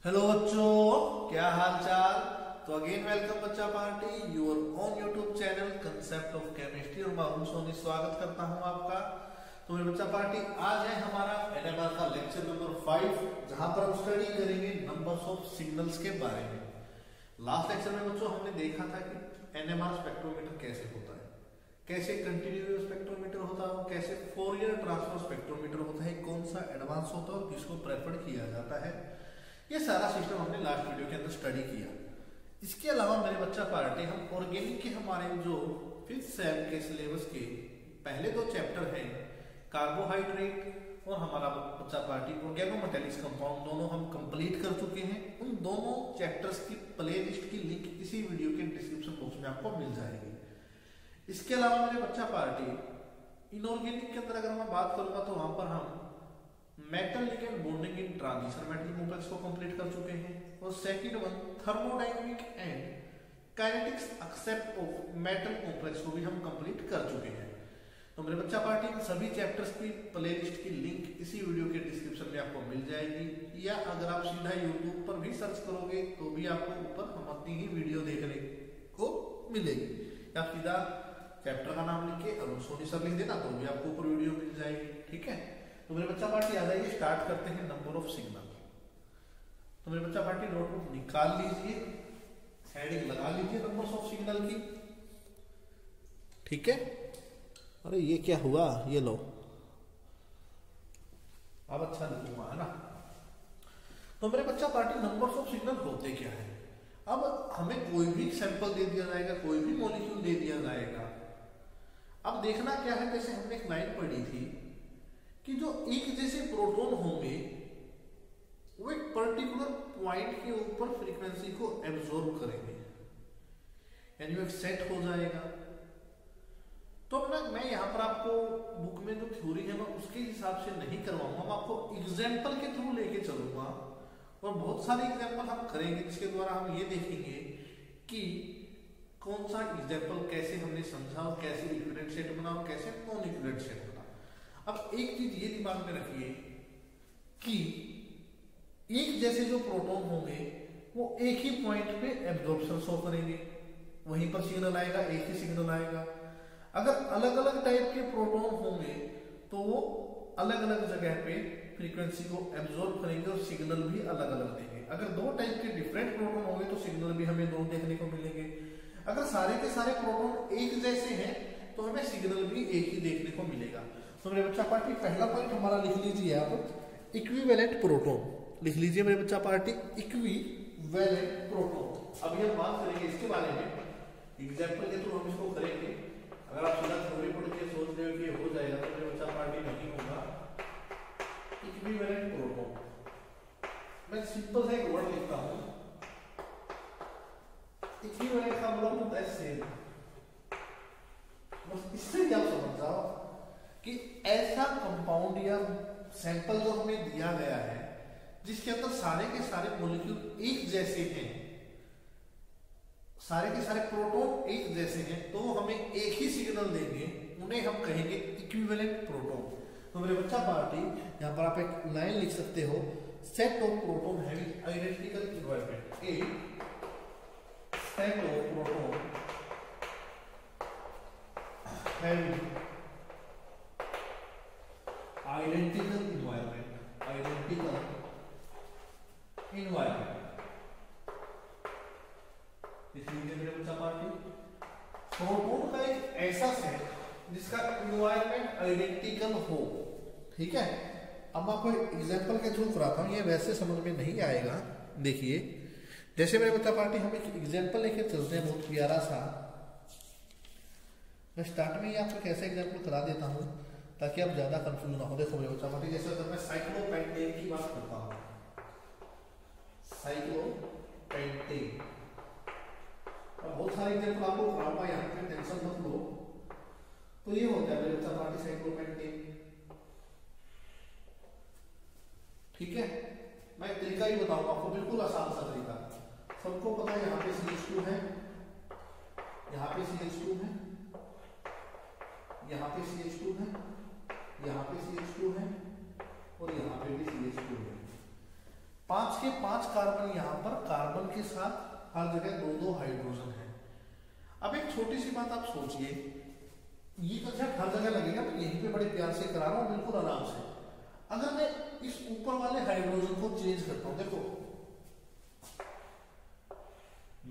Hello बच्चों, क्या हाल चाल। तो अगेन वेलकम बच्चा party your own YouTube channel concept of chemistry और मैं सोनी स्वागत करता हूं आपका। तो मेरे बच्चा पार्टी आज है हमारा एनएमआर का लेक्चर नंबर 5, जहां पर हम स्टडी करेंगे नंबर्स ऑफ सिग्नल्स के बारे में। लास्ट लेक्चर में बच्चों हमने देखा था कि एनएमआर स्पेक्ट्रोमीटर कैसे होता है, कैसे कंटिन्यूअस स्पेक्ट्रोमीटर होता है, कैसे फोरियर ट्रांसफर स्पेक्ट्रोमीटर होता है, कौन सा एडवांस होता है और किसको प्रेफर किया जाता है। ये सारा सिस्टम हमने लास्ट वीडियो के अंदर स्टडी किया। इसके अलावा मेरे बच्चा पार्टी हम ऑर्गेनिक के हमारे जो 5th सेम के सिलेबस के पहले 2 चैप्टर हैं, कार्बोहाइड्रेट और हमारा बच्चा पार्टी ऑर्गेनोमेटेलिक कंपाउंड, दोनों हम कंप्लीट कर चुके हैं। उन दोनों चैप्टर्स की प्लेलिस्ट की लिंक इसी वीडियो के डिस्क्रिप्शन बॉक्स में आपको मिल जाएगी। इसके अलावा मेरे बच्चा पार्टी इनऑर्गेनिक के अंदर अगर मैं बात करूंगा तो वहां पर हम metal ligand bonding in transition metal complex को कंप्लीट कर चुके हैं और second one thermodynamic and kinetics except of metal complex को भी हम कंप्लीट कर चुके हैं। तो मेरे बच्चा पार्टी सभी चैप्टर्स की प्लेलिस्ट की लिंक इसी वीडियो के डिस्क्रिप्शन में आपको मिल जाएगी, या अगर आप सीधा यूट्यूब पर भी सर्च करोगे तो भी आपको ऊपर हमारी ही वीडियो देखने को मिलेगी। आप सीधा चैप्टर का नाम लिख के अरुण सोनी सर लिख देना तो भी आपको ऊपर वीडियो मिल जाएगी। ठीक है, तो मेरे बच्चा पार्टी आ जाइए, स्टार्ट करते हैं नंबर ऑफ सिग्नल। तो मेरे बच्चा पार्टी नोटबुक निकाल लीजिए, हेडिंग लगा लीजिए नंबर्स ऑफ सिग्नल की। ठीक है, अरे ये क्या हुआ, ये लो अब अच्छा लिखूंगा, है ना। तो मेरे बच्चा पार्टी नंबर्स ऑफ सिग्नल होते क्या है। अब हमें कोई भी सैंपल दे दिया जाएगा, कोई भी मॉलिक्यूल दे दिया जाएगा। अब देखना क्या है, जैसे हमने एक लाइन पढ़ी थी कि जो एक जैसे प्रोटॉन होंगे वो एक पर्टिकुलर पॉइंट के ऊपर फ्रीक्वेंसी को एब्जॉर्ब करेंगे, यानी वो एक सेट हो जाएगा। तो ना मैं यहाँ पर आपको बुक में जो थ्योरी है मैं उसके हिसाब से नहीं करवाऊंगा, मैं आपको एग्जाम्पल के थ्रू लेके चलूंगा और बहुत सारे एग्जाम्पल हम करेंगे जिसके द्वारा हम ये देखेंगे कि कौन सा एग्जाम्पल कैसे हमने समझा और कैसे इक्विवेलेंट सेट बना और कैसे नॉन इक्विवेलेंट सेट बना। अब एक चीज ये दिमाग में रखिए कि एक जैसे जो प्रोटॉन होंगे वो एक ही पॉइंट पे एब्जॉर्प्शन शो करेंगे, वहीं पर सिग्नल आएगा, एक ही सिग्नल आएगा। अगर अलग अलग टाइप के प्रोटॉन होंगे तो वो अलग अलग जगह पे फ्रीक्वेंसी को एब्जॉर्ब करेंगे और सिग्नल भी अलग अलग देंगे। अगर 2 टाइप के डिफरेंट प्रोटॉन होंगे तो सिग्नल भी हमें 2 देखने को मिलेंगे। अगर सारे के सारे प्रोटॉन एक जैसे हैं तो हमें सिग्नल भी एक ही देखने को मिलेगा। तो मेरे बच्चा पार्टी पहला पॉइंट हमारा लिख लीजिए आप, इक्विवेलेंट प्रोटॉन लिख लीजिए मेरे बच्चा पार्टी, इक्विवेलेंट प्रोटॉन। अभी हम बात करेंगे इसके बारे में, एग्जांपल के थ्रू हम इसको करेंगे। अगर आप सीधा थ्योरी पढ़ के सोच रहे हो कि हो जाएगा तो मेरे बच्चा पार्टी नहीं होगा। इक्विवेलेंट प्रोटॉन मैं सिंपल सा एक वर्ड लिखता हूं, इक्विवेलेंट का मतलब होता है सेम। बस इससे क्या समझ जाओ कि ऐसा कंपाउंड या सैंपल जो हमें दिया गया है जिसके अंदर सारे के सारे मॉलिक्यूल एक जैसे हैं, सारे के सारे प्रोटॉन एक जैसे हैं, तो हमें एक ही सिग्नल देंगे, उन्हें हम कहेंगे इक्विवेलेंट प्रोटॉन। तो मेरे बच्चा पार्टी यहां पर आप एक लाइन लिख सकते हो, set of proton having identical environment, A set of proton having identical environment इसलिए मेरे बच्चा पार्टी प्रोटॉन का एक ऐसा सेट जिसका इन्वायरमेंट आइडेंटिकल हो। ठीक है, अब मैं आपको एग्जांपल के थ्रू कराता हूं, ये वैसे समझ में नहीं आएगा। देखिए जैसे मेरे बच्चा पार्टी हम एक एग्जांपल लेके चलते हैं, बहुत प्यारा सा। मैं स्टार्ट में ही आपको कैसे एग्जांपल करा देता हूं ताकि आप ज्यादा कंफ्यूज ना हो। देखो मेरे बच्चा पार्टी, जैसे अगर मैं साइक्लोपेंटेन की बात करता हूं, साइक्लोपेंटेन, बहुत सारे एग्जांपल आपको कराऊंगा, यहाँ पे टेंशन मत लो। तो ये होता है मेरे बच्चा पार्टी साइक्लोपेंटेन। ठीक है, मैं एक तरीका ही बताऊंगा आपको, बिल्कुल आसान सा तरीका। सबको पता है यहाँ पे CH2 है, यहाँ पे CH2 है, यहाँ पे CH2 है, यहाँ पे CH2 है और यहाँ पे भी CH2 है। 5 के 5 कार्बन यहाँ पर कार्बन के साथ हर जगह 2-2 हाइड्रोजन है। अब एक छोटी सी बात आप सोचिए, ये कंसेप्ट हर जगह लगेगा, मैं यहीं पे बड़े प्यार से करा रहा हूँ, बिल्कुल आराम से। अगर मैं इस ऊपर वाले हाइड्रोजन को चेंज करता हूं, देखो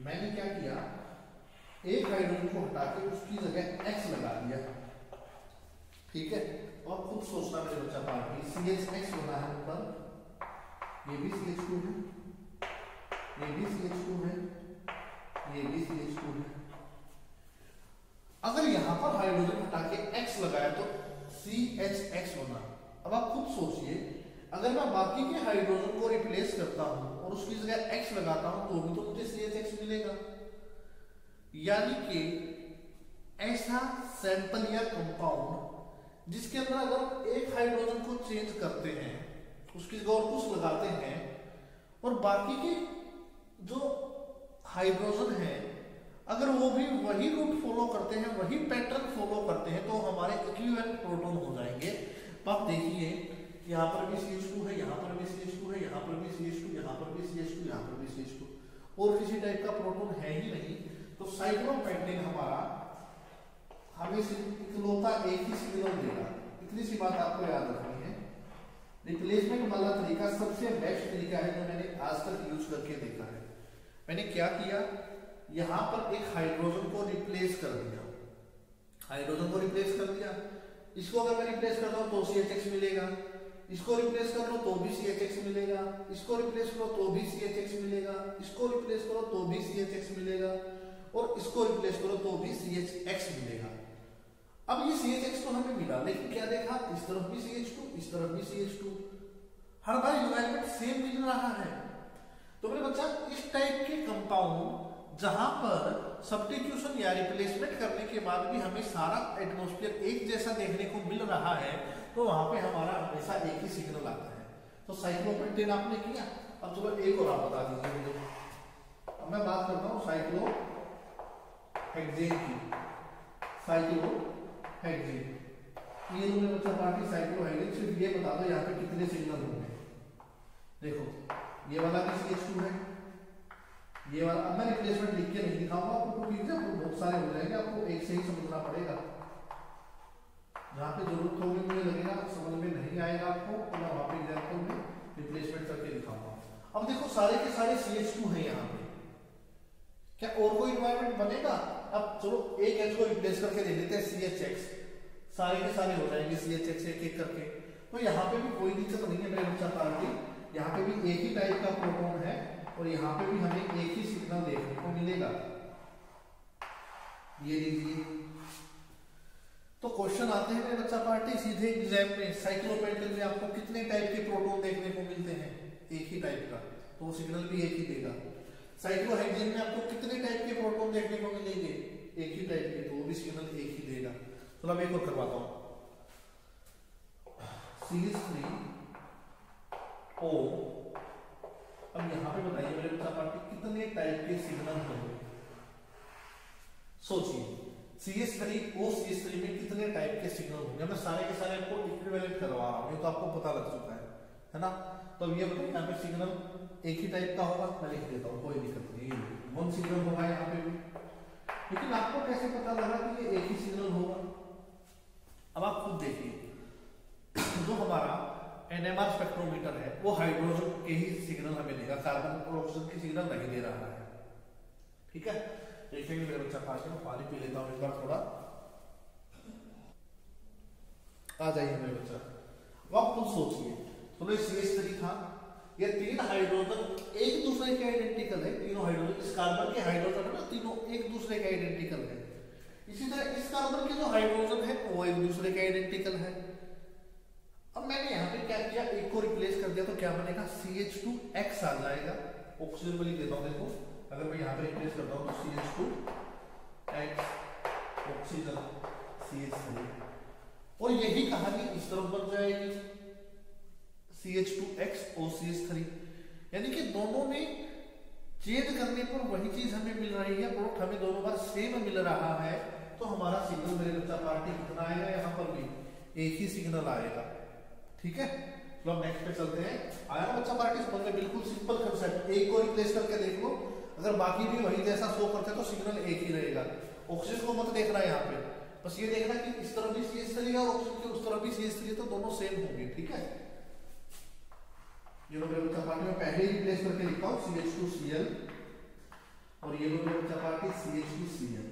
मैंने क्या किया, एक हाइड्रोजन को हटा के उसकी जगह X लगा दिया, ठीक है। और खुद सोचना मेरे बच्चा पार्टी, CH बना है ऊपर, ये भी CH2 है, ये भी CH2 है, ये भी CH2 है। अगर यहां पर हाइड्रोजन हटा के X लगाया तो CHX बना। अब आप खुद सोचिए, अगर मैं बाकी के हाइड्रोजन को रिप्लेस करता हूं और उसकी जगह X लगाता हूं तो भी तो मुझे CHX मिलेगा। यानी कि ऐसा सैंपल या कंपाउंड जिसके अंदर अगर एक हाइड्रोजन को चेंज करते हैं, उसकी जगह और कुछ लगाते हैं, और बाकी के जो हाइड्रोजन है अगर वो भी वही रूट फॉलो करते हैं, वही पैटर्न फॉलो करते हैं, तो हमारे इक्विवेलेंट प्रोटॉन हो जाएंगे। तो आप देखिए यहाँ पर भी CH2 है, यहाँ पर भी CH2 है, यहाँ पर भी CH2, यहाँ पर भी CH2, यहाँ पर भी CH2, और किसी टाइप का प्रोटॉन है ही नहीं। तो साइक्लोपेंटेन हमारा हमें इकलौता एक ही सिग्नल देगा। इतनी सी बात आपको याद रखनी है। रिप्लेसमेंट वाला तरीका सबसे बेस्ट तरीका है जो मैंने आज तक यूज करके देखा है। मैंने क्या किया, यहाँ पर एक हाइड्रोजन को रिप्लेस कर दिया, हाइड्रोजन को रिप्लेस कर दिया। इसको अगर मैं रिप्लेस करता हूं तो CHX मिलेगा, इसको रिप्लेस कर लो तो भी CHX मिलेगा, इसको रिप्लेस करो तो भी CHX मिलेगा, इसको रिप्लेस करो तो भी CHX मिलेगा, और इसको रिप्लेस करो तो भी CHX मिलेगा। अब ये CHX तो हमें मिला, लेकिन क्या देखा, इस तरफ भी CH2, इस तरफ भी CH2, हर बार एनवायरनमेंट सेम मिल रहा है। तो मेरे बच्चा इस टाइप के कंपाउंड जहां पर सब्स्टिट्यूशन या रिप्लेसमेंट करने के बाद भी हमें सारा एटमॉस्फेयर एक जैसा देखने को मिल रहा है, तो वहां पे हमारा हमेशा एक ही सिग्नल आता है। तो साइक्लोपेंटेन आपने किया। अब चलो एक और आप बता दीजिए मुझे। अब मैं बात करता हूँ साइक्लोहेक्सेन की। साइक्लोहेक्सेन ये जो मेरे बच्चा पार्टी साइक्लोहेक्सेन, सिर्फ ये बता दो यहाँ पे कितने सिग्नल होंगे। देखो ये वाला भी CH2 है, ये वाला। अब मैं रिप्लेसमेंट लिख के नहीं दिखाऊंगा आपको, ठीक है, बहुत सारे हो जाएंगे, आपको एक से ही समझना पड़ेगा। जहाँ पे जरूरत होगी मुझे लगेगा समझ में नहीं आएगा आपको, तो मैं वहाँ पे एग्जाम्पल में रिप्लेसमेंट करके दिखाऊंगा। अब देखो सारे के सारे CH2 है यहाँ पे, क्या और कोई एनवायरनमेंट बनेगा? अब चलो एक H को रिप्लेस करके दे देते हैं CHX, सारे के सारे हो जाएंगे CHX एक एक करके। तो यहाँ पे भी कोई दिक्कत नहीं है मेरे बच्चा पार्टी, यहाँ पे भी एक ही टाइप का प्रोटॉन है और यहाँ पे भी हमें एक ही सिग्नल देखने को मिलेगा। ये लीजिए। तो क्वेश्चन आते हैं मेरे बच्चा पार्टी सीधे एग्जाम में, साइक्लोपेंटेन में आपको कितने टाइप के प्रोटॉन देखने को मिलते हैं? एक ही टाइप का, तो वो सिग्नल भी एक ही देगा। साइक्लोहेक्सेन में आपको कितने टाइप के प्रोटॉन देखने को मिलेंगे? एक ही टाइप के, तो वो भी सिग्नल एक ही देगा। चलो मैं एक और करवाता हूं। CH3O। अब यहां पे बताइए मेरे बच्चा पार्टी कितने टाइप के सिग्नल होंगे? सोचिए CH3O, CH3 में कितने टाइप के सिग्नल होंगे? मैं सारे के सारे आपको इक्विवेलेंट करवा रहा हूं, ये तो आपको पता लग चुका है ना। तो अब ये बताइए यहाँ पे सिग्नल एक ही टाइप का होगा, मैं लिख देता हूँ, कोई दिक्कत नहीं, वन सिग्नल होगा यहाँ पे भी। लेकिन आपको कैसे पता लगा कि ये एक ही सिग्नल होगा? अब आप खुद देखिए, जो हमारा NMR स्पेक्ट्रोमीटर है वो हाइड्रोजन के ही सिग्नल हमें देगा, कार्बन और ऑक्सीजन की सिग्नल नहीं दे रहा है। ठीक है, देखेंगे मेरे बच्चा पास में, पानी पी लेता हूँ एक बार थोड़ा। आ जाइए मेरे बच्चा, आप खुद सोचिए। तो CH3 था, ये तीन हाइड्रोजन एक दूसरे के आइडेंटिकल है, तीनों हाइड्रोजन, इस कार्बन के हाइड्रोजन है ना, तीनों एक दूसरे के आइडेंटिकल है। इसी तरह इस कार्बन के जो हाइड्रोजन है वो एक दूसरे के आइडेंटिकल है। अब मैंने यहाँ पे क्या किया, एक को रिप्लेस कर दिया, तो क्या बनेगा? CH2X आ जाएगा। ऑक्सीजन को लिख देता हूँ, देखो अगर मैं यहाँ पे रिप्लेस करता हूँ तो CH2X ऑक्सीजन CH3, और यही कहानी इस तरफ बन जाएगी CH2X और CH3। यानी कि दोनों में चेंज करने पर वही चीज हमें मिल रही है, प्रोडक्ट हमें दोनों बार सेम मिल रहा है। तो हमारा सिग्नल मेरे बच्चा पार्टी कितना आएगा? यहाँ पर भी एक ही सिग्नल आएगा। ठीक है, चलो नेक्स्ट पे चलते हैं। आया ना बच्चा पार्टी समझ में? बिल्कुल सिंपल कंसेप्ट, एक को रिप्लेस करके देख लो, अगर बाकी भी वही जैसा शो करते तो सिग्नल एक ही रहेगा। ऑक्सीजन को मत देखना है यहाँ पे, बस ये देखना कि इस तरफ भी CH3 और ऑक्सीजन के उस तरफ भी CH3 तो दोनों सेम होंगे, ठीक है। ये लोग बच्चा पार्टी में पहले ही रिप्लेस करके लिखा हूं CH2Cl और ये लोग बच्चा पार्टी CH2Cl।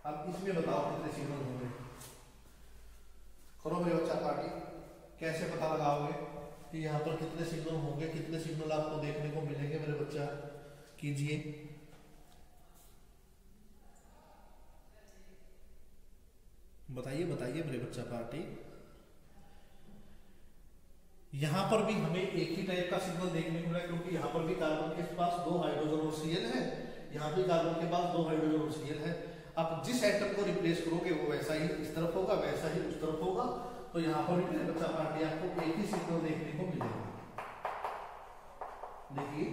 अब इसमें बताओ कितने सिग्नल होंगे, करो मेरे बच्चा पार्टी, कैसे पता लगाओगे कि यहाँ पर कितने सिग्नल होंगे, कितने सिग्नल आपको देखने को मिलेंगे मेरे बच्चा, कीजिए। बताइए बताइए मेरे बच्चा पार्टी। यहां पर भी हमें एक ही टाइप का सिग्नल देखने को मिला, क्योंकि यहां पर भी कार्बन के पास 2 हाइड्रोजन और Cl है, यहां भी कार्बन के पास 2 हाइड्रोजन और Cl है। अब जिस एटम को रिप्लेस करोगे वो वैसा ही इस तरफ होगा, वैसा ही उस तरफ होगा, तो यहाँ पर भी मेरे बच्चा पार्टी आपको एक ही सिग्नल देखने को मिलेगा। देखिए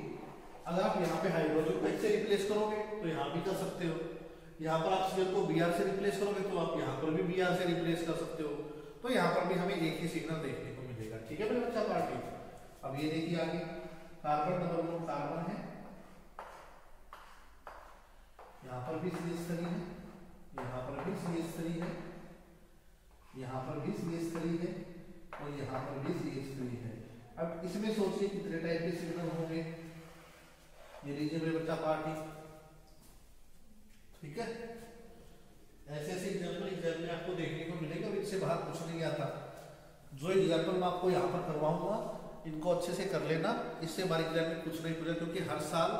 अगर आप यहाँ पे हाइड्रोजन को से रिप्लेस करोगे तो यहाँ भी कर सकते हो, यहाँ पर आप Cl को Br से रिप्लेस करोगे तो आप यहाँ पर भी Br से रिप्लेस कर सकते हो, तो यहाँ पर भी हमें एक ही सिग्नल देखने को मिलेगा, ठीक है मेरे बच्चा पार्टी। अब ये देखिए आगे कार्बन डबल बॉन्ड कार्बन है, यहाँ पर भी CH3 है, यहाँ पर भी CH3 है, यहाँ पर भी CH3 है और यहाँ पर भी CH3 है। अब इसमें सोचिए कितने टाइप के सिग्नल होंगे, ये लीजिए मेरे बच्चा पार्टी, ठीक है। ऐसे ऐसे एग्जाम्पल में आपको देखने को मिलेगा, इनसे बाहर कुछ नहीं आता। जो एग्जाम्पल मैं आपको यहाँ पर करवाऊंगा इनको अच्छे से कर लेना, इससे हमारे एग्जाम में कुछ नहीं पूछा, क्योंकि हर साल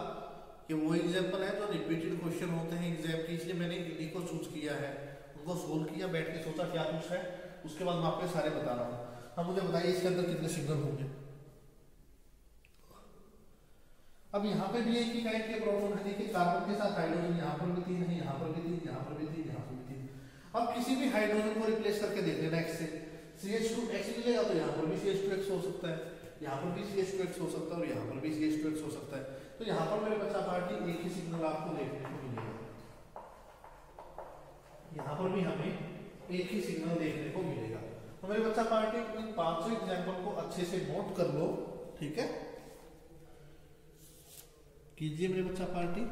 ये वो एग्जाम्पल है जो रिपीटेड क्वेश्चन होते हैं एग्जाम के, इसलिए मैंने इन्हीं को चूज किया है, उनको सोल्व किया, बैठ के सोचा क्या कुछ है, उसके बाद मैं आपको सारे बता रहा हूँ। अब मुझे बताइए इसके अंदर कितने सिग्नल होंगे। अब यहाँ पे भी एक ही टाइप के प्रोटॉन है, देखिए कार्बन के साथ हाइड्रोजन, यहाँ पर भी 3 है, यहाँ पर भी 3, यहाँ पर भी 3, यहाँ पर भी 3। अब किसी भी हाइड्रोजन को रिप्लेस करके देख लेना X से, CH2X मिलेगा तो यहाँ पर भी CH2X हो सकता है, यहाँ पर भी CH2X हो सकता है और यहाँ पर भी CH2X हो सकता है। तो यहाँ पर मेरे बच्चा पार्टी एक ही सिग्नल आपको देखने को मिलेगा, यहाँ पर भी हमें एक ही सिग्नल देखने को मिलेगा। तो मेरे बच्चा पार्टी इन 500 एग्जाम्पल को अच्छे से नोट कर लो, ठीक है, कीजिए मेरे बच्चा पार्टी,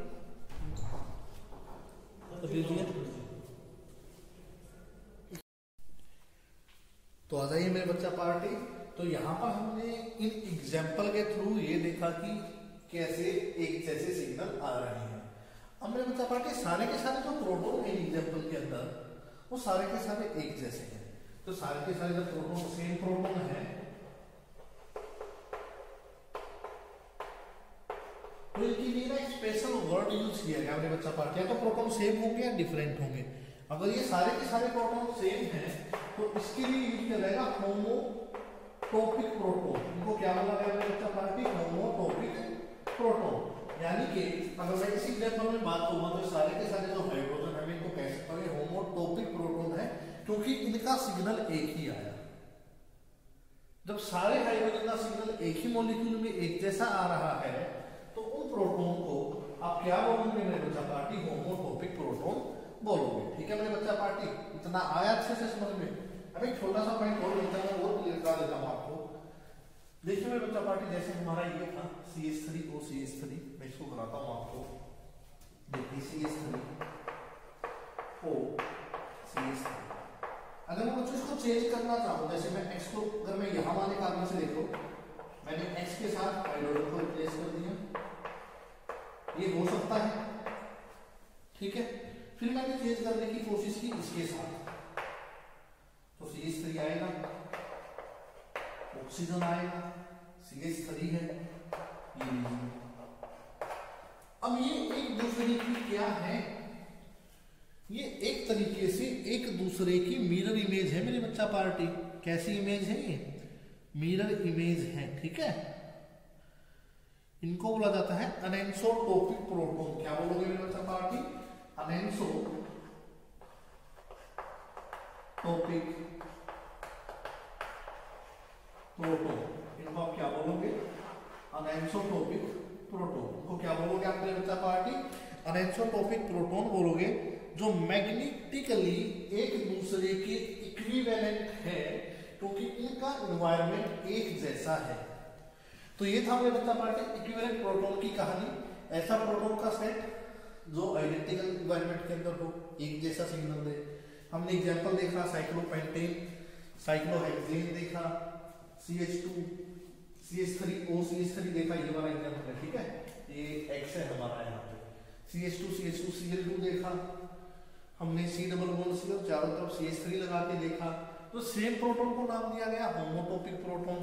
तो कीजिए। तो आ जाइए मेरे बच्चा पार्टी। तो यहाँ पर हमने इन एग्जाम्पल के थ्रू ये देखा कि कैसे एक जैसे सिग्नल आ रहे हैं। अब मेरे बच्चा पार्टी सारे के सारे जो प्रोटॉन है एग्जाम्पल के अंदर वो सारे के सारे एक जैसे हैं, तो सारे के सारे जो प्रोटॉन सेम प्रोटॉन है तो इनके लिए ना स्पेशल वर्ड यूज किया गया मेरे बच्चा पार्टी, या तो प्रोटॉन सेम होंगे या डिफरेंट होंगे। अगर ये सारे के सारे प्रोटॉन सेम हैं तो इसके लिए यूज किया जाएगा होमोटॉपिक प्रोटॉन। इनको क्या बोला गया मेरे बच्चा पार्टी? होमोटॉपिक प्रोटॉन। यानी कि अगर मैं इसी एग्जांपल में बात करूंगा तो सारे के सारे जो हाइड्रोजन है इनको कह सकता हूं होमोटॉपिक प्रोटॉन है, क्योंकि इनका सिग्नल एक ही आया। जब सारे हाइड्रोजन का सिग्नल एक ही मॉलिक्यूल में एक जैसा आ रहा है तो उन प्रोटॉन को आप क्या बोलोगे मेरे बच्चा पार्टी? होमोटॉपिक प्रोटॉन बोलोगे, ठीक है मेरे बच्चा पार्टी। इतना आया अच्छे से समझ में? अभी छोटा सा पॉइंट और लेता हूं और क्लियर करा देता हूं आपको। देखिए मेरे बच्चा पार्टी, जैसे हमारा ये था CH3O CH3, मैं इसको कराता हूं आपको। देखिए CH3O CH3, अगर मैं बच्चों इसको चेंज करना चाहूं, जैसे मैं X को, अगर मैं यहां वाले कार्बन से देखो, मैंने X के साथ हाइड्रोजन को रिप्लेस कर दिया, ये हो सकता है, ठीक है। फिर मैंने चेंज करने की कोशिश की इसके साथ, तो CH3 आएगा, ऑक्सीजन आएगा, CH3 है, ये लीजिए। अब ये एक दूसरे की क्या है? ये एक तरीके से एक दूसरे की मिरर इमेज है मेरे बच्चा पार्टी। कैसी इमेज है? ये मिरर इमेज है, ठीक है। इनको बोला जाता है अनेंसोटॉपिक प्रोटॉन। क्या बोलोगे मेरे बच्चा पार्टी? अनेंसोटॉपिक प्रोटॉन। इनको आप क्या बोलोगे? अनेंसोटॉपिक प्रोटॉन। इनको क्या बोलोगे आप मेरे बच्चा पार्टी? अनेंसोटॉपिक प्रोटॉन बोलोगे, जो मैग्नेटिकली एक दूसरे के इक्विवेलेंट है, क्योंकि इनका एनवायरनमेंट एक जैसा है। तो ये था मेरे बच्चा पार्ट इक्विवेलेंट प्रोटॉन की कहानी। ऐसा प्रोटॉन का सेट जो आइडेंटिकल एनवायरनमेंट के अंदर हो, एक जैसा सिग्नल दे। हमने एग्जांपल देखा साइक्लोपेंटेन, साइक्लोहेक्सेन देखा, CH2 CH3 OCH3 देखा, ये वाला एग्जांपल है, ठीक है। ये X है हमारा यहाँ पे। CH2 CH2 Cl2 देखा हमने, C डबल बॉन्ड C और चारों तरफ CH3 लगा के देखा। तो सेम प्रोटॉन को नाम दिया गया होमोटोपिक प्रोटॉन।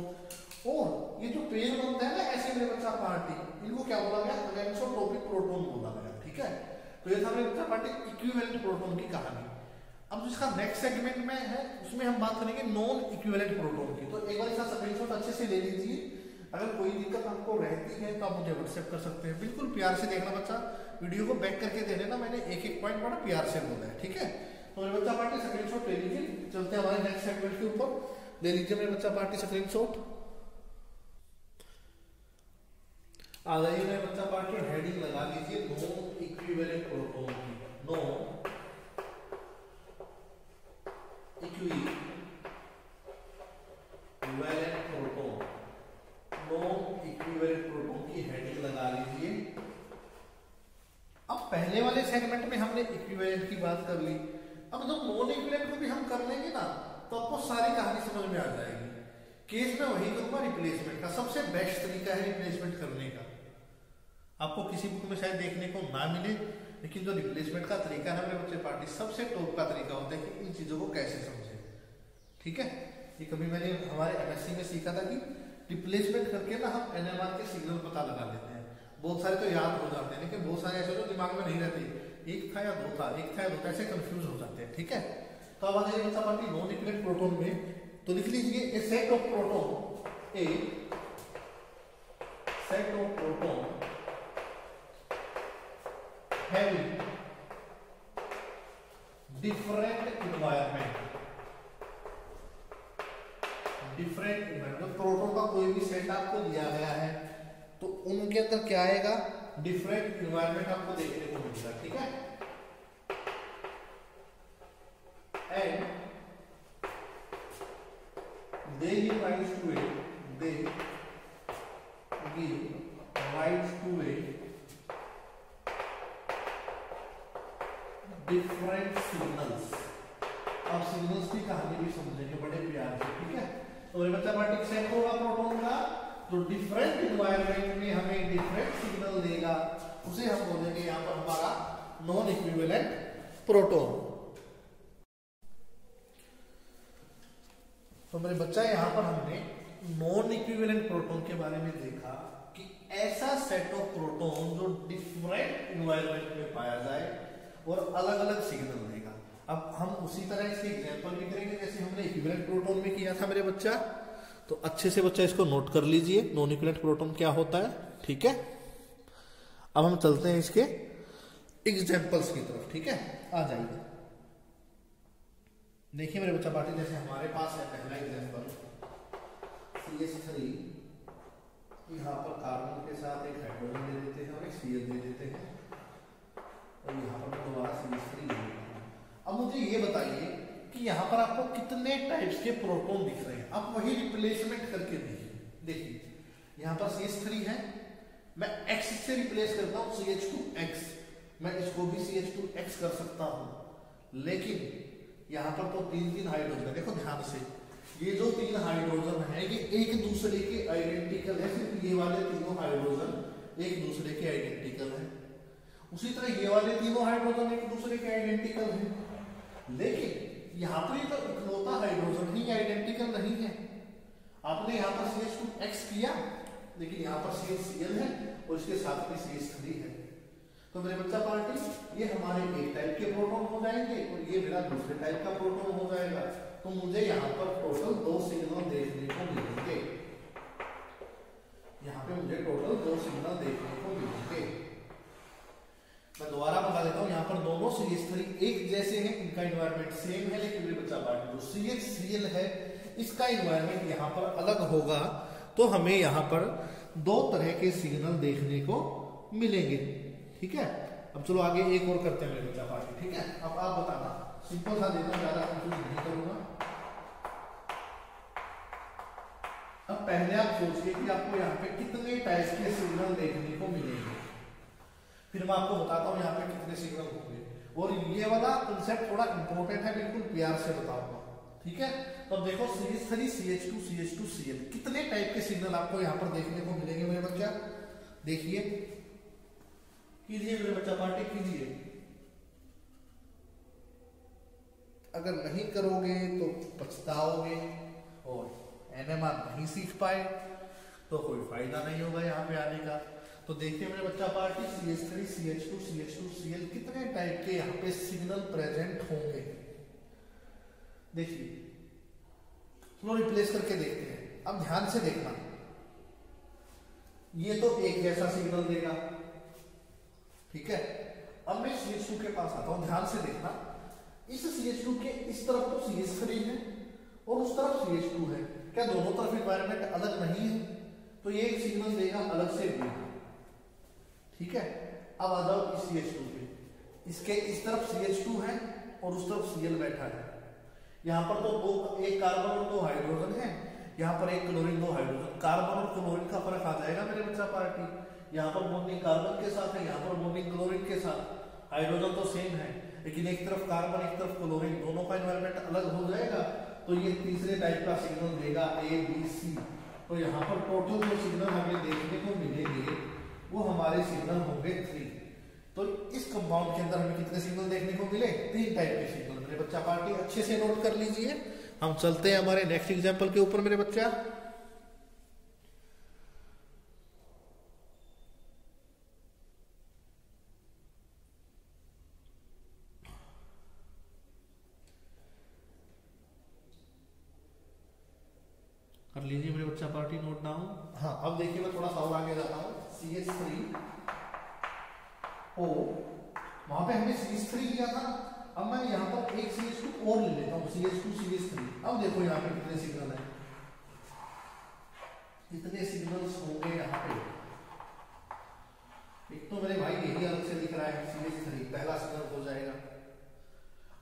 और ये जो पेयर बनता है ना ऐसे मेरे बच्चा पार्टी, इनको क्या बोला गया, अनेक्सोटोपिक प्रोटॉन बोला गया, ठीक है। तो ये था मेरे बच्चा पार्टी इक्विवेलेंट प्रोटॉन की कहानी। अब जिसका नेक्स्ट सेगमेंट में है उसमें हम बात करेंगे नॉन इक्विवेलेंट प्रोटॉन की। तो एक बार इसका स्क्रीनशॉट अच्छे से ले लीजिए। अगर कोई दिक्कत आपको रहती है तो आप मुझे व्हाट्सएप कर सकते हैं। बिल्कुल प्यार से देखना बच्चा, वीडियो को बैक करके दे लेना, मैंने एक एक पॉइंट बड़ा प्यार से बोला है, ठीक है। तो मेरे बच्चा पार्टी स्क्रीनशॉट ले लीजिए। चलते हैं हमारे नेक्स्ट सेगमेंट के ऊपर। ले लीजिए मेरे बच्चा पार्टी स्क्रीनशॉट। आ जाइए मेरे बच्चा पार्टी, हेडिंग लगा लीजिए नॉन इक्विवेलेंट प्रोटॉन की। Non equivalent proton, non equivalent proton की हेडिंग लगा लीजिए। अब पहले वाले सेगमेंट में हमने इक्विवेलेंट की बात कर ली। अब जब नॉन इक्विवेलेंट को भी हम कर लेंगे ना तो आपको सारी कहानी समझ में आ जाएगी। केस में वही करूंगा रिप्लेसमेंट का। सबसे बेस्ट तरीका है रिप्लेसमेंट करने का। आपको किसी बुक में शायद देखने को ना मिले, लेकिन जो रिप्लेसमेंट का तरीका है मेरे बच्चे पार्टी सबसे टॉप का तरीका होता है कि इन चीजों को कैसे समझे, ठीक है। ये कभी मैंने हमारे MSc में सीखा था कि रिप्लेसमेंट करके ना हम NMR के सिग्नल पता लगा लेते हैं। बहुत सारे तो याद हो जाते हैं, लेकिन बहुत सारे ऐसे जो दिमाग में नहीं रहते, एक था या दो था, एक था या दो था, ऐसे कंफ्यूज हो जाते हैं, ठीक है। तो अब आ जाइए बच्चा पार्टी नॉन इक्विवेलेंट प्रोटॉन में। तो लिख लीजिए a set of proton, a set of proton having different environment, different environment. Proton का कोई भी सेट आपको दिया गया है तो उनके अंदर क्या आएगा, डिफरेंट एनवायरनमेंट आपको देखने को मिलेगा, ठीक है। And they give rise to a, they give rise to a different signals। अब सिग्नल्स की कहानी भी समझेंगे बड़े प्यार से, ठीक है। तो मेरे बच्चा पार्टी सेट होगा प्रोटॉन का, तो डिफरेंट एनवायरनमेंट में हमें डिफरेंट सिग्नल देगा, उसे हम बोलेंगे यहाँ पर हमारा नॉन इक्विवेलेंट प्रोटॉन। तो मेरे बच्चा यहाँ पर हमने नॉन इक्विवेलेंट प्रोटॉन के बारे में देखा कि ऐसा सेट ऑफ प्रोटॉन जो डिफरेंट एनवायरनमेंट में पाया जाए और अलग अलग सिग्नल देगा। अब हम उसी तरह इसके एग्जांपल भी करेंगे जैसे हमने इक्विवेलेंट प्रोटॉन में किया था मेरे बच्चा। तो अच्छे से बच्चा इसको नोट कर लीजिए, नॉन इक्विवेलेंट प्रोटॉन क्या होता है, ठीक है। अब हम चलते हैं इसके एग्जांपल्स की तरफ, ठीक है। आ जाइए, देखिए मेरे बच्चा पार्टी, जैसे हमारे पास है पहला एग्जांपल CH3, यहाँ पर कार्बन के साथ एक हाइड्रोजन दे देते हैं और एक Cl दे देते हैं, और यहाँ पर दोबारा CH3 दे देते हैं। अब मुझे ये बताइए कि यहाँ पर आपको कितने टाइप्स के प्रोटॉन दिख रहे हैं। आप वही रिप्लेसमेंट करके देखिए, यहाँ पर CH3 है, मैं X से रिप्लेस करता हूँ CH2X, मैं इसको भी CH2X कर सकता हूँ, लेकिन यहाँ पर तो तीन हाइड्रोजन है। देखो ध्यान से, ये जो तीन हाइड्रोजन है ये एक दूसरे के आइडेंटिकल है, सिर्फ ये वाले तीनों हाइड्रोजन एक दूसरे के आइडेंटिकल है। उसी तरह ये वाले तीनों हाइड्रोजन एक दूसरे के आइडेंटिकल है, लेकिन यहाँ पर तो इकलौता हाइड्रोजन ही आइडेंटिकल नहीं है। आपने यहाँ पर CH2X किया, लेकिन यहाँ पर CHCl है और इसके साथ में CH3 है। तो मेरे बच्चा पार्टी ये हमारे एक टाइप के प्रोटॉन हो जाएंगे और ये मेरा दूसरे टाइप का प्रोटॉन हो जाएगा। तो मुझे यहाँ पर टोटल दो सिग्नल देखने को मिलेंगे, यहाँ पे मुझे टोटल दो सिग्नल देखने को मिलेंगे। मैं दोबारा बता देता हूँ, यहाँ पर दोनों CH3 एक जैसे हैं, इनका एनवायरनमेंट सेम है, लेकिन मेरे बच्चा पार्टी जो CHCl है इसका एनवायरनमेंट यहाँ पर अलग होगा। तो हमें यहाँ पर दो तरह के सिग्नल देखने को मिलेंगे, ठीक है। अब चलो आगे एक और करते हैं मेरे बच्चा पार्टी, ठीक है। अब आप बताना, सिंपल सा देना, ज्यादा कंफ्यूज नहीं करूंगा। पहले आप सोचिए कि आपको यहाँ पे कितने टाइप के सिग्नल देखने को मिलेंगे, फिर मैं आपको बताता हूँ यहाँ पे कितने सिग्नल होंगे। और ये वाला कंसेप्ट थोड़ा इंपॉर्टेंट है, बिल्कुल प्यार से बताऊंगा, ठीक है। तो अब देखो CH3 CH2 CH2 Cl कितने टाइप के सिग्नल आपको यहाँ पर देखने को मिलेंगे मेरे बच्चा। देखिए, कीजिए मेरे बच्चा, पार्टी कीजिए। अगर नहीं करोगे तो पछताओगे, और NMR नहीं सीख पाए तो कोई फायदा नहीं होगा यहाँ पे आने का। तो देखिए मेरे बच्चा party, CH3 CH2 CH2 Cl कितने टाइप के यहाँ पे सिग्नल प्रेजेंट होंगे। देखिए, चलो रिप्लेस करके देखते हैं। अब ध्यान से देखना, ये तो एक जैसा सिग्नल देगा, ठीक है। अब मैं CH2 के पास आता हूं, ध्यान से देखना। इस CH2 के इस तरफ तो CH3 है और उस तरफ CH2 है, क्या दोनों तरफ एनवायरनमेंट अलग नहीं है? तो ये एक सिग्नल देगा अलग से भी, ठीक है। अब आ जाओ इस CH2 पे, इसके इस तरफ CH2 है और उस तरफ Cl बैठा है। यहाँ पर तो दो, एक कार्बन और 2 हाइड्रोजन है, यहाँ पर एक क्लोरीन 2 हाइड्रोजन। कार्बन और क्लोरीन का फर्क आ जाएगा मेरे बच्चा पार्टी, यहाँ पर बॉन्डिंग कार्बन के साथ है, यहाँ पर बॉन्डिंग क्लोरीन के साथ। हाइड्रोजन तो सेम है, लेकिन एक तरफ कार्बन एक तरफ क्लोरीन, दोनों का एनवायरनमेंट अलग हो जाएगा। तो ये तीसरे टाइप का सिग्नल देगा ABC। तो यहाँ पर टोटल जो सिग्नल हमें देखने को मिलेंगे वो हमारे सिग्नल होंगे 3। तो इस कंपाउंड के अंदर हमें कितने सिग्नल देखने को मिले? 3 टाइप के सिग्नल। मेरे बच्चा पार्टी अच्छे से नोट कर लीजिए। हम चलते हैं हमारे नेक्स्ट एग्जांपल के ऊपर मेरे बच्चा। कर लीजिए मेरे बच्चा पार्टी नोट डाउन। हाँ, अब देखिए मैं थोड़ा सा और आगे जाता हूँ। CH3 O, वहां पे हमने CH3 लिया था, अब मैं यहाँ पर एक CH2 और ले लेता हूँ, CH2 CH3। अब देखो यहाँ पे कितने सिग्नल हैं, कितने सिग्नल्स होंगे यहाँ पे। एक तो मेरे भाई यही अलग से दिख रहा है, CH3 पहला सिग्नल हो जाएगा।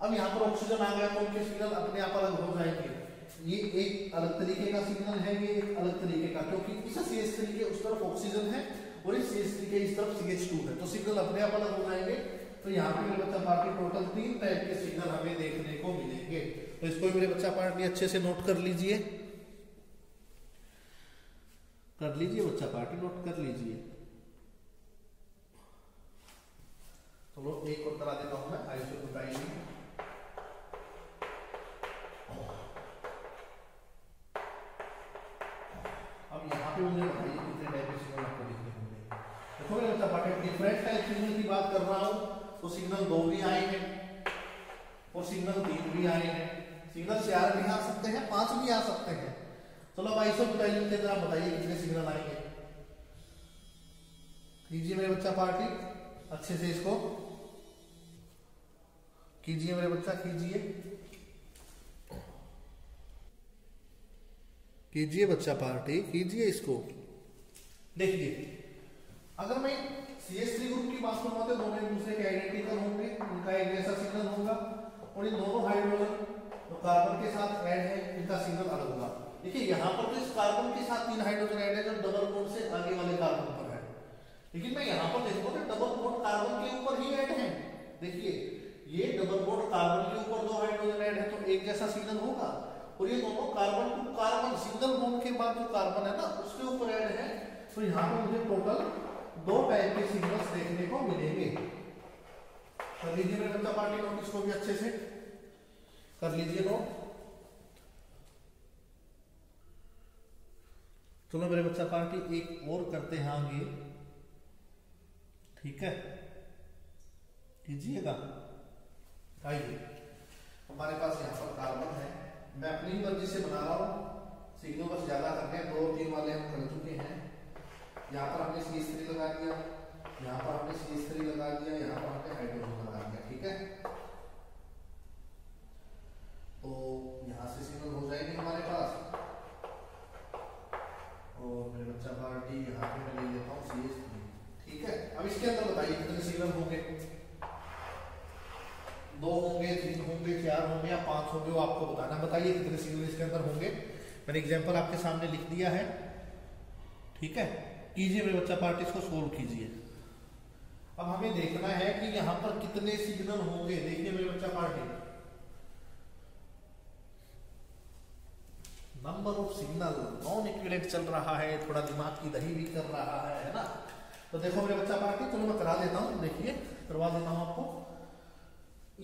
अब यहाँ पर ऑक्सीजन आ गया तो उनके सिग्नल अपने आप अलग हो जाएंगे। ये एक अलग तरीके का सिग्नल है, ये एक अलग तरीके का, क्योंकि इस CH3 के उस तरफ ऑक्सीजन है और इस CH3 के इस तरफ CH2 है, तो सिग्नल अपने आप अलग हो जाएंगे। तो यहाँ पे मेरे बच्चा पार्टी टोटल 3 टाइप के सिग्नल हमें देखने को मिलेंगे। तो इसको मेरे बच्चा पार्टी अच्छे से नोट कर लीजिए, कर लीजिए बच्चा पार्टी, नोट कर लीजिए। चलो एक और करा देता हूं मैं, आइसो बताइए। अब यहाँ पे मुझे बताइए कितने टाइप के सिग्नल आपको देखने को मिलेंगे। देखो मेरे बच्चा पार्टी, डिफरेंट टाइप सिग्नल की बात कर रहा हूँ तो सिग्नल 2 भी आए हैं और सिग्नल 3 भी आए हैं, सिग्नल 4 भी आ सकते हैं, 5 भी आ सकते हैं। चलो अब आइसो बताइए के अंदर आप बताइए कितने सिग्नल आएंगे। कीजिए मेरे बच्चा पार्टी अच्छे से, इसको कीजिए मेरे बच्चा, कीजिए कीजिए बच्चा पार्टी, कीजिए इसको। देखिए, अगर मैं CH3 ग्रुप की बात करूंगा तो दोनों एक दूसरे के आइडेंटिकल होंगे, उनका एक जैसा सिग्नल होगा। और इन दोनों हाइड्रोजन जो कार्बन के साथ ऐड है, इनका सिग्नल अलग होगा। देखिए यहाँ पर तो इस कार्बन के साथ 3 हाइड्रोजन ऐड है जो डबल बॉन्ड से आगे वाले कार्बन पर है, लेकिन मैं यहाँ पर देखूंगा तो डबल बॉन्ड कार्बन के ऊपर ही ऐड है। देखिए ये डबल बॉन्ड कार्बन के ऊपर 2 हाइड्रोजन ऐड है तो एक जैसा सिग्नल होगा, और ये दोनों carbon to carbon single bond के बाद जो कार्बन है ना उसके ऊपर ऐड है। तो यहाँ पे मुझे टोटल 2 टाइप के सिग्नल्स देखने को मिलेंगे। कर लीजिए मेरे बच्चा पार्टी नोट, इसको भी अच्छे से कर लीजिए नोट। चलो मेरे बच्चा पार्टी एक और करते हैं आगे, ठीक है, कीजिएगा। आइए, हमारे पास यहाँ पर कार्बन है, मैं अपनी ही मर्जी से बना रहा हूँ, सिग्नल बस ज्यादा करने हैं, 2 और 3 वाले हम कर चुके हैं। यहाँ पर हमने CH3 लगा दिया, यहाँ पर हमने CH3 लगा दिया, यहाँ पर हमने हाइड्रोजन लगा दिया, ठीक है। तो यहाँ से सिग्नल हो जाएंगे हमारे पास। और मेरे बच्चा पार्टी यहाँ पे मैं ले लेता हूँ CH3, ठीक है। अब इसके अंदर बताइए कितने सिग्नल होंगे, 2 होंगे, 3 होंगे, 4 होंगे या 5 होंगे, वो आपको बताना। बताइए कितने सिग्नल इसके अंदर होंगे। मैंने एग्जाम्पल आपके सामने लिख दिया है, ठीक है। कीजिए मेरे बच्चा पार्टी, इसको सोल्व कीजिए। अब हमें देखना है कि यहाँ पर कितने सिग्नल होंगे। देखिए मेरे बच्चा party, number of signal, non equivalent चल रहा है, थोड़ा दिमाग की दही भी कर रहा है ना। तो देखो मेरे बच्चा पार्टी, चलो मैं करा देता हूँ, देखिए करवा देता हूँ आपको।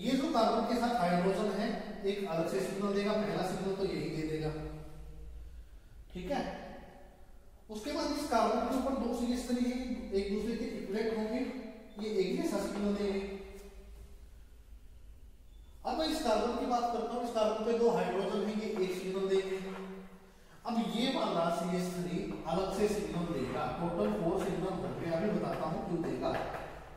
ये जो कार्बन के साथ हाइड्रोजन है, एक अलग से सिग्नल देगा, पहला सिग्नल तो यही दे देगा, ठीक है। उसके बाद इस कार्बन के ऊपर दो सीरीज तरीके एक दूसरे के इक्विवेलेंट होंगे, ये एक जैसा सिग्नल देंगे। अब मैं इस कार्बन की बात करता हूँ, इस कार्बन पे दो हाइड्रोजन है, ये एक सिग्नल देंगे। अब ये वाला CH3 अलग से सिग्नल देगा, टोटल 4 सिग्नल होंगे। अभी बताता हूँ क्यों देगा,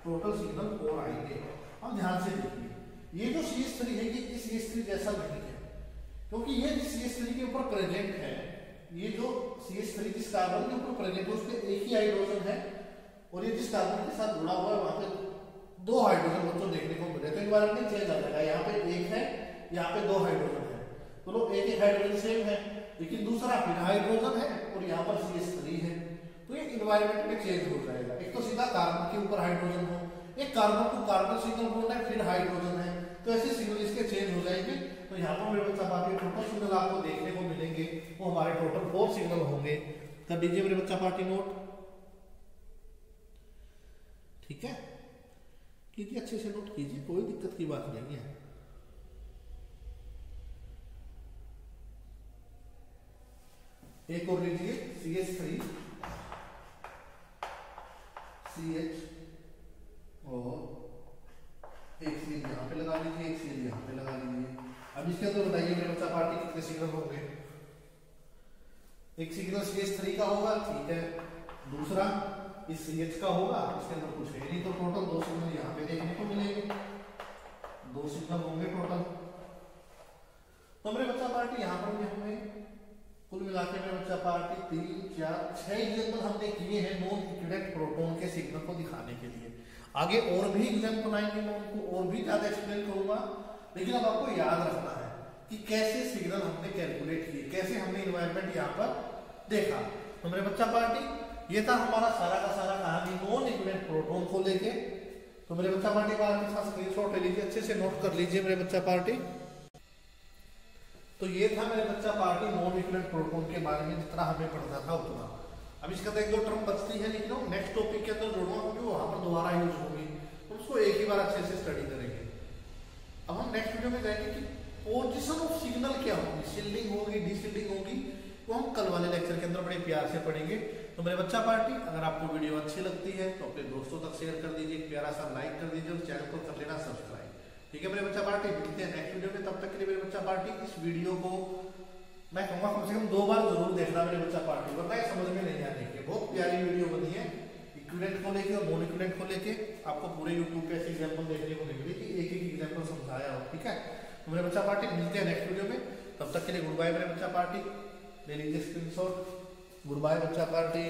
टोटल सिग्नल 4 आएंगे। अब ध्यान से देखिए, ये जो CH3 है ये इस CH3 जैसा नहीं है, क्योंकि ये जिस CH3 के ऊपर प्रेजेंट है, ये जो CH3 जिस कार्बन के ऊपर प्रेजेंट है उस पर एक ही हाइड्रोजन है, और ये जिस कार्बन के साथ जुड़ा हुआ है वहां पे 2 हाइड्रोजन बच्चों देखने को मिले। तो इन्वायरमेंट चेंज आ जाएगा, यहाँ पे एक है, यहाँ पे 2 हाइड्रोजन है, तो लोग एक हाइड्रोजन सेम है, लेकिन दूसरा फिर हाइड्रोजन है और यहाँ पर CH3 है, तो ये इन्वायरमेंट में चेंज हो जाएगा। एक तो सीधा कार्बन के ऊपर हाइड्रोजन हो, एक कार्बन टू कार्बन सिग्नल बोल रहा है, फिर हाइड्रोजन है, तो ऐसे सिग्नल इसके चेंज हो जाएंगे। तो यहाँ पर मेरे बच्चा पार्टी टोटल सिग्नल आपको देखने को मिलेंगे, वो हमारे टोटल 4 सिग्नल होंगे। कर दीजिए मेरे बच्चा पार्टी नोट, ठीक है। कीजिए, अच्छे से नोट कीजिए, कोई दिक्कत की बात नहीं है। एक और लीजिए, CH3 CH और एक सील यहाँ पे लगा लीजिए, एक सील यहाँ पे लगा लीजिए। अब इसके अंदर बताइए मेरे बच्चा पार्टी कितने सिग्नल होंगे। एक सिग्नल CH3 का होगा, ठीक है, दूसरा इस CH का होगा, इसके अंदर कुछ है नहीं, तो टोटल 2 सिग्नल यहाँ पे देखने को मिलेंगे, 2 सिग्नल होंगे टोटल। तो मेरे बच्चा पार्टी यहाँ पर भी हमें कुल मिला के मेरे बच्चा पार्टी 3 4 6 एग्जाम्पल हमने किए हैं नॉन इक्विवेलेंट प्रोटॉन के सिग्नल को दिखाने के लिए। आगे और भी एग्जाम्पल आएंगे, मैं उनको और भी ज्यादा एक्सप्लेन करूंगा, लेकिन अब आपको याद रखना है कि कैसे सिग्नल हमने कैलकुलेट किए, कैसे हमने इन्वायरमेंट यहाँ पर देखा। तो मेरे बच्चा पार्टी ये था हमारा सारा का सारा कहानी नॉन इक्विवेलेंट प्रोटॉन को लेके। तो मेरे बच्चा पार्टी बार के साथ स्क्रीनशॉट ले लीजिए, अच्छे से नोट कर लीजिए मेरे बच्चा पार्टी। तो ये था मेरे बच्चा पार्टी नॉन इक्विवेलेंट प्रोटॉन के बारे में, जितना हमें पढ़ना था उतना। अब इसका तो 1-2 टर्म बचती है, लेकिन वो नेक्स्ट टॉपिक के अंदर जोड़ना होगी, वहां पर दोबारा यूज होगी, तो उसको एक ही बार अच्छे से स्टडी करेंगे। अब हम नेक्स्ट वीडियो में जाएंगे कि पोजीशन ऑफ सिग्नल क्या होगी, शिल्डिंग होगी, डीशिल्डिंग होगी, वो हम कल वाले लेक्चर के अंदर बड़े प्यार से पढ़ेंगे। तो मेरे बच्चा पार्टी, अगर आपको वीडियो अच्छी लगती है तो अपने दोस्तों तक शेयर कर दीजिए, एक प्यारा सा लाइक कर दीजिए और चैनल को कर लेना सब्सक्राइब, ठीक है मेरे बच्चा पार्टी। मिलते हैं नेक्स्ट वीडियो में, तब तक के लिए मेरे बच्चा पार्टी इस वीडियो को मैं कहूँगा कम से कम 2 बार जरूर देखना मेरे बच्चा पार्टी, वरना समझ में नहीं आने की। बहुत प्यारी वीडियो बनी है इक्विवेलेंट को लेके और नॉन इक्विवेलेंट को लेके, आपको पूरे यूट्यूब पे ऐसे एग्जाम्पल देखने को मिलेंगे कि एक एक एग्जाम्पल समझाया हो, ठीक है। तो मेरे बच्चा पार्टी मिलते हैं नेक्स्ट वीडियो में, तब तक के लिए गुड बाय मेरे बच्चा पार्टी। ले लीजिए स्क्रीनशॉट, गुड बाय बच्चा पार्टी।